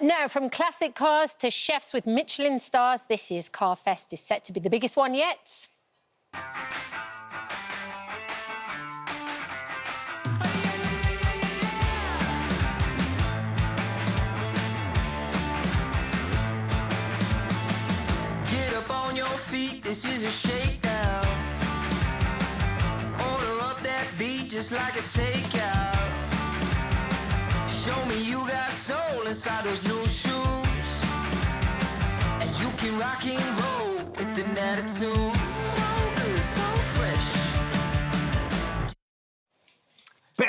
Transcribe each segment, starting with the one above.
No, from classic cars to chefs with Michelin stars, this year's CarFest is set to be the biggest one yet. Get up on your feet, this is a shakedown. Order up that beat just like it's takeout. Show me you got soul inside those new shoes, and you can rock and roll with an attitude. So good, so fresh.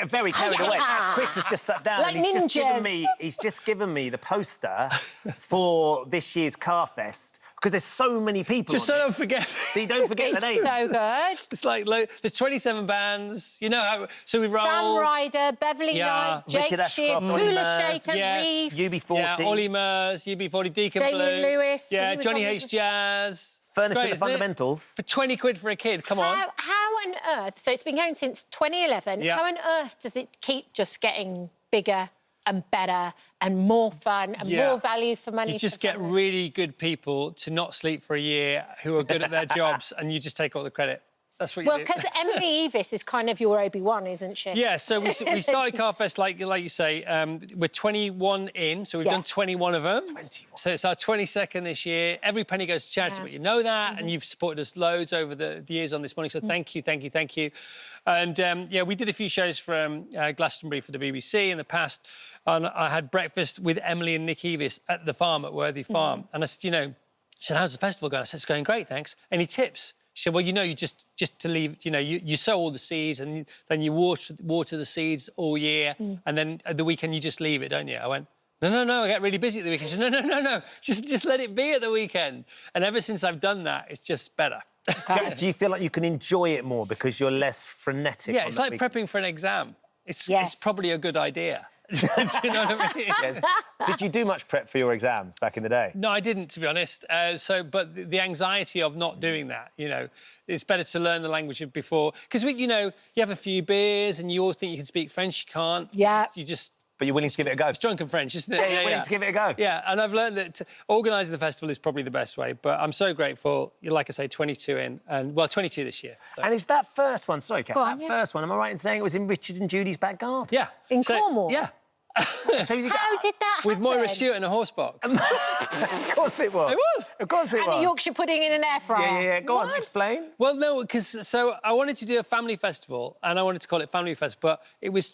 Very carried away. Chris has just sat down Like and ninjas. he's just given me the poster for this year's CarFest because there's so many people. Just so I don't forget. So you don't forget the names. So good. It's like, there's 27 bands, you know, so we roll. Sam Ryder, Beverly Knight, Jake Richard Shears, Ashcroft, Ollie Hula Murs, Shaker, yes. Reef. UB40. Yeah, Ollie Murs, UB40, Deacon Damien Blue. Lewis. Yeah, He was Johnny on H. the- Jazz. Furnace Great, and the isn't it? Fundamentals. For 20 quid for a kid, come on. How on earth, so it's been going since 2011, Yeah. how on earth does it keep just getting bigger and better and more fun and Yeah. more value for money? You just for get families? really good people to not sleep for a year who are good at their jobs and you just take all the credit. That's what you Well, do. because Emily Evis is kind of your Obi-Wan, isn't she? Yeah, so we started CarFest, like you say, we're 21 in, so we've done 21 of them. 21. So it's our 22nd this year. Every penny goes to charity, but you know that, and you've supported us loads over the years on this morning, so thank you, thank you, thank you. And, yeah, we did a few shows from Glastonbury for the BBC in the past, and I had breakfast with Emily and Nick Evis at the farm at Worthy Farm, and I said, you know, she said, how's the festival going? I said, it's going great, thanks. Any tips? She said, well, you know, you just to leave, you know, you sow all the seeds and then you water the seeds all year and then at the weekend you just leave it, don't you? I went, no, I get really busy at the weekend. She said, no, just let it be at the weekend. And ever since I've done that, it's just better. Do you feel like you can enjoy it more because you're less frenetic? Yeah, on it's that like weekend? prepping for an exam. It's Yes. probably a good idea. Do you know what I mean? Yeah. Did you do much prep for your exams back in the day? No, I didn't, to be honest. But the anxiety of not doing that, you know, it's better to learn the language before. Because, you know, you have a few beers and you always think you can speak French. You can't. Yeah. You just... But you're willing to give it a go? It's drunken French, isn't it? Yeah, you're willing to give it a go? Yeah, and I've learned that organising the festival is probably the best way. But I'm so grateful. Like I say, 22 in, and, well, 22 this year. So. And is that first one, sorry, Kat, Go on, that first one, am I right in saying it was in Richard and Judy's back garden? Yeah. In Cornwall? Yeah. So you How did that happen? With Moira Stewart in a horse box. Of course it was. It was. Of course it And was. a Yorkshire pudding in an air fryer. Yeah. Go on, explain. Well, no, because so I wanted to do a family festival, and I wanted to call it Family Fest, but it was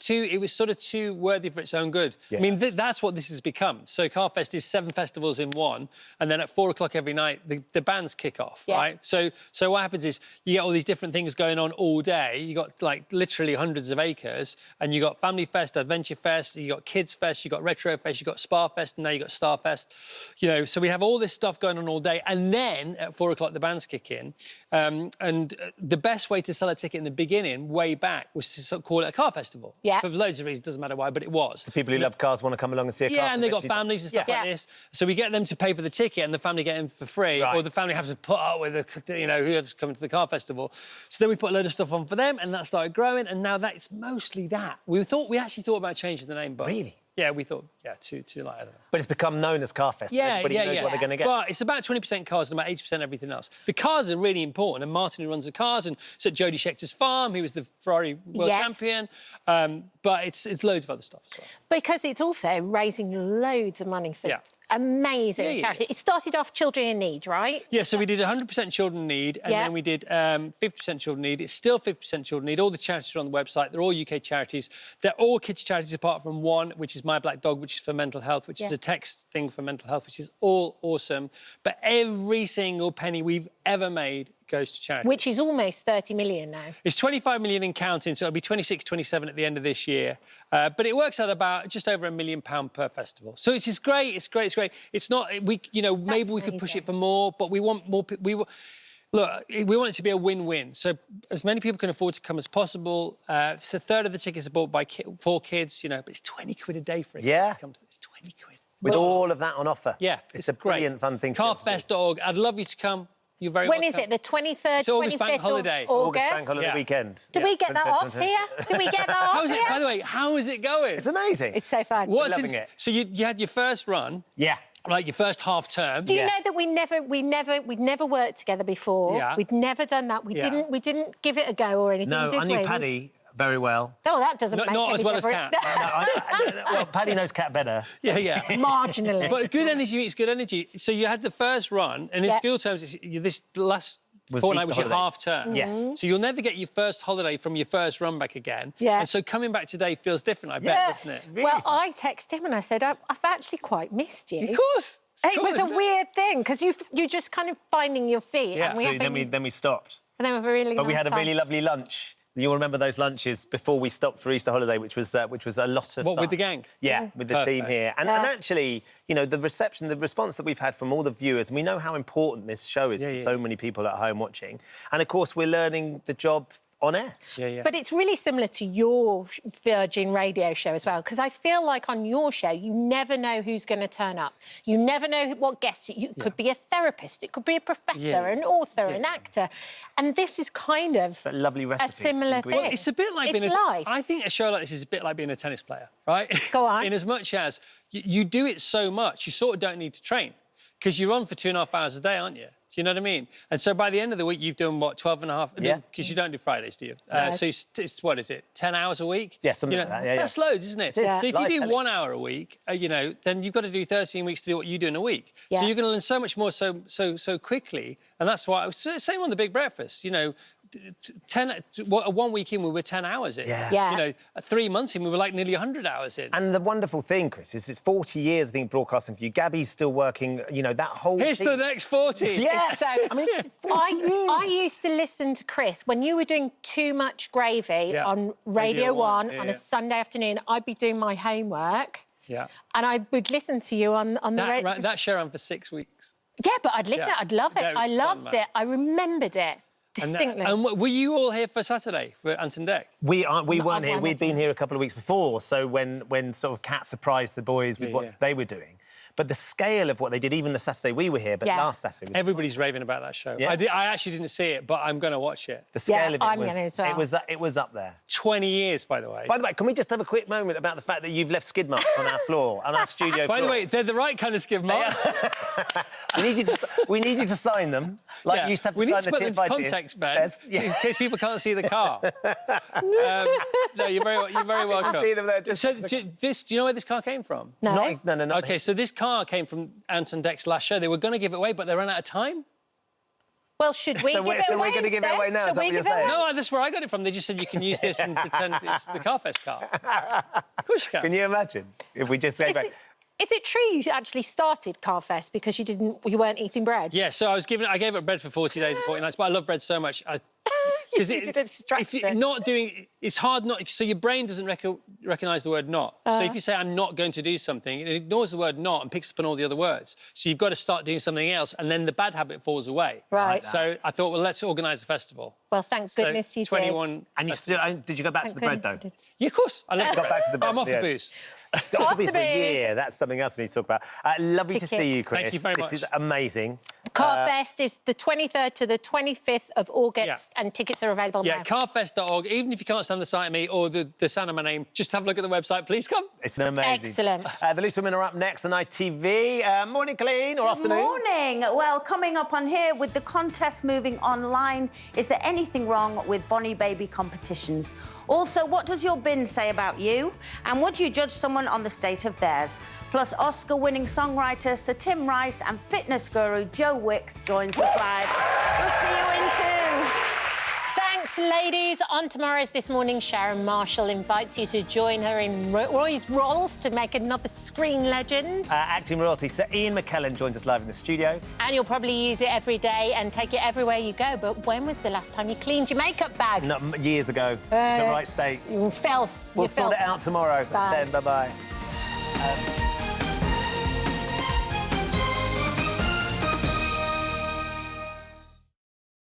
sort of too worthy for its own good. Yeah. I mean, that's what this has become. So CarFest is 7 festivals in one, and then at 4 o'clock every night, the bands kick off, right? So what happens is you get all these different things going on all day. You got like literally hundreds of acres, and you got Family Fest, Adventure Fest, you got Kids Fest, you got Retro Fest, you got Spa Fest, and now you got Star Fest. You know, so we have all this stuff going on all day, and then at 4 o'clock the bands kick in. And the best way to sell a ticket in the beginning, way back, was to sort of call it a car festival. Yeah. For loads of reasons, doesn't matter why, but it was. The people who love cars want to come along and see a car. Yeah, and they got competition. families and stuff Yeah. like this. So we get them to pay for the ticket and the family get in for free, Right. or the family has to put up with the, you know, whoever's coming to the car festival. So then we put a load of stuff on for them, and that started growing, and now it's mostly that. We actually thought about changing the name, but... Really? Yeah, we thought, too like, I don't know. But it's become known as CarFest. Everybody knows what they're going to get. But it's about 20% cars and about 80% everything else. The cars are really important, and Martin, who runs the cars, and it's at Jody Scheckter's farm. He was the Ferrari world champion. But it's loads of other stuff as well. Because it's also raising loads of money for amazing charity. It started off Children in Need, right? Yeah, so we did 100% children in need, and then we did 50% children in need. It's still 50% children in need. All the charities are on the website. They're all UK charities. They're all kids' charities apart from one, which is My Black Dog, which is for mental health, which is a text thing for mental health, which is all awesome. But every single penny we've ever made goes to charity. Which is almost 30 million now. It's 25 million in counting, so it'll be 26, 27 at the end of this year. But it works out about just over £1 million per festival. So it's just great, it's great, it's great. It's not, you know, maybe we could push it for more, but we want more people. Look, we want it to be a win-win. So as many people can afford to come as possible. So a third of the tickets are bought by 4 kids, you know, but it's 20 quid a day for it. Yeah. Come to this, 20 quid. With all of that on offer. Yeah, It's a great. brilliant, fun thing. CarFest.org. I'd love you to come. You're very When welcome. is it? The 23rd, It's August 25th bank holiday. of August August? bank holiday Yeah. weekend. Do we get that off here? Do we get that off How's it, here? by the way, how is it going? It's amazing. It's so fun. Loving it. So you had your first run, Yeah. like your first half term. Do you know that we'd never worked together before? Yeah. We'd never done that. We didn't give it a go or anything. No, did I knew we? Paddy very well. Oh, that doesn't make Not any as well as difference. Kat. Well, Paddy knows Cat better. Yeah. Marginally. But good energy meets good energy. So you had the first run, and in Yeah. school terms, this last fortnight was Easter your holidays. half term. Yes. So you'll never get your first holiday from your first run back again. Yeah. And so coming back today feels different, I bet, doesn't it? Really Well, fun. I texted him and I said, I've actually quite missed you. Of course. It was a weird thing because you're just kind of finding your feet. Yeah. And we So have then we stopped. we have a really But we nice had a time. really lovely lunch. You'll remember those lunches before we stopped for Easter holiday, which was a lot of What, fun. with the gang? Yeah, with the team Perfect. here. And actually, you know, the response that we've had from all the viewers, and we know how important this show is to so many people at home watching. And, of course, we're learning the job on air. Yeah. But it's really similar to your Virgin Radio show as well, because I feel like on your show, you never know who's going to turn up. You never know what guests. It could be a therapist, it could be a professor, an author, an actor. And this is kind of That lovely recipe. a similar thing. ingredient. It's a bit like It's being life. I think a show like this is a bit like being a tennis player, right? Go on. In as much as you do it so much, you sort of don't need to train because you're on for 2.5 hours a day, aren't you? Do you know what I mean? And so by the end of the week, you've done, what, 12 and a half? Yeah. Because you don't do Fridays, do you? No. So it's, what is it, 10 hours a week? Yeah, something like that, yeah, That's loads, isn't it? It is. So if Live you do telly. 1 hour a week, you know, then you've got to do 13 weeks to do what you do in a week. Yeah. So you're going to learn so much more so quickly. And that's why, same on The Big Breakfast, you know, 1 week in, we were 10 hours in. Yeah. You know, 3 months in, we were like nearly 100 hours in. And the wonderful thing, Chris, is it's 40 years, I think, broadcasting for you. Gabby's still working, you know, that whole Here's team. the next 40. Yeah. So I mean, 40 years. I used to listen to Chris when you were doing Too Much Gravy Yeah. on Radio 1 yeah, on yeah. a Sunday afternoon. I'd be doing my homework Yeah. and I would listen to you on the radio. That show ran for 6 weeks. Yeah, but I'd listen. Yeah. I'd love it. Yeah, it was I fun, loved man. it. I remembered it distinctly. And were you all here for Saturday for Anton Deck? We weren't here. one We'd of been them. here a couple of weeks before. So when sort of Kat surprised the boys with Yeah, what yeah. they were doing, but the scale of what they did, even the Saturday we were here, but Yeah. last Saturday, Everybody's raving about that show. Yeah. I actually didn't see it, but I'm going to watch it. the scale Yeah, of it I'm was gonna as well. it was up there. 20 years, by the way. By the way, can we just have a quick moment about the fact that you've left skid marks on our floor, on our studio By the floor? way, they're the right kind of skid marks. we need you to sign them, like Yeah. you used to have to We sign need to the put them tip into ideas. context, Ben, There's- yeah. in case people can't see the car. No, you're very welcome. see them there just- So, do you know where this car came from? No. No. Okay, so this car came from Anton Deck's last show. They were going to give it away, but they ran out of time. Well, should we So give we're- it so away we're gonna give it instead? away now, Should is that we what you're give it saying? away? No, that's where I got it from. They just said you can use this and pretend it's the CarFest car. Of course you can. Can you imagine if we just say back? Is it true you actually started CarFest because you weren't eating bread? Yeah, so I gave up bread for 40 days and 40 nights, but I love bread so much. You needed a distraction. It's hard not, so your brain doesn't recognise the word not. So if you say, I'm not going to do something, it ignores the word not and picks up on all the other words. So you've got to start doing something else, and then the bad habit falls away. Right. So I thought, well, let's organise a festival. Well, thank goodness you did. 21. And you still did you go back to the bread though? Yeah, of course. I love Got back to the bread. I'm off yeah. the booze. Still Off be the for a booze. year. That's something else we need to talk about. Lovely to see you, Chris. Thank you very much. This is amazing. CarFest is the 23rd to the 25th of August, and tickets are available Yeah, now. carfest.org. Even if you can't stand the sight of me or the sound of my name, just have a look at the website. Please come. It's amazing. Excellent. The Loose Women are up next on ITV. Morning, Colleen, or afternoon. Morning. Well, coming up on here with the contest moving online, is there anything wrong with Bonnie Baby competitions? Also, what does your bin say about you? And would you judge someone on the state of theirs? Plus, Oscar-winning songwriter Sir Tim Rice and fitness guru Joe Wicks joins us live. We'll see you in 2. Thanks, ladies. On tomorrow's This Morning, Sharon Marshall invites you to join her in Roy's roles to make another screen legend. Acting royalty. Sir Ian McKellen joins us live in the studio. And you'll probably use it every day and take it everywhere you go. But when was the last time you cleaned your makeup bag? No, years ago. It's the right state. You filth. We'll You sort filth. it out tomorrow Bye. at 10. Bye-bye.